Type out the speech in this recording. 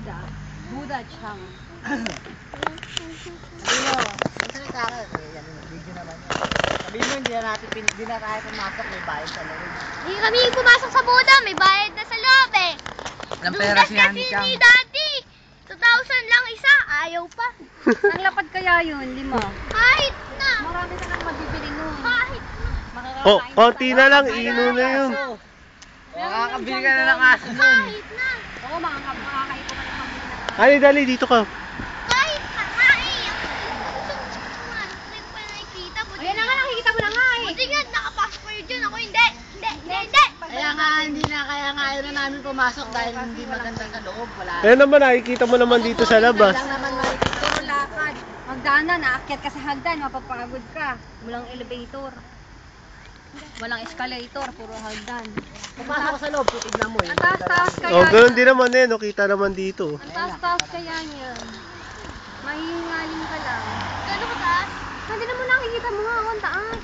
Buddha. Buddha Chang. Salita ka. Video naman yun. Sabihin mo, hindi na tayo pumasok, may bayad sa loob. Hindi kami pumasok sa Buddha, may bayad na sa loob eh. Ilang pera si Hani Chang? Ni Daddy. 2,000 lang isa, ayaw pa. Ang lapad kaya yun, 5. Kahit na. Marami na kang mabibili nun. Kahit na. Oh, konti na lang, ino na yun. Makakabili ka na ng aso nun. Kahit na. Oo, makakain ko pa ng mabili na. Ali, dali, dito ka. Kahit na nga eh. Hindi ko pa nakikita. Ayan na nga, nakikita mo na nga eh. Buti nga, nakapasok kayo dyan. Ako hindi. Hindi. Kaya nga ayaw na namin pumasok dahil hindi maganda sa loob. Wala. Ayan naman, nakikita mo naman dito sa labas. Lang naman makikita. Puro lakad. Hagdanan, naakyat ka sa hagdan, mapapagod ka. Walang elevator. Walang escalator, puro hagdan. Pumasok ko sa loob, titignan mo eh. Ang taas-taas kaya Oh, ganun niya. din naman eh, no? Kita naman dito. Ang taas-taas kaya niya. Mahihingaling ka lang. Gano'n ka taas? Hindi naman nakikita mo nga, ang taas.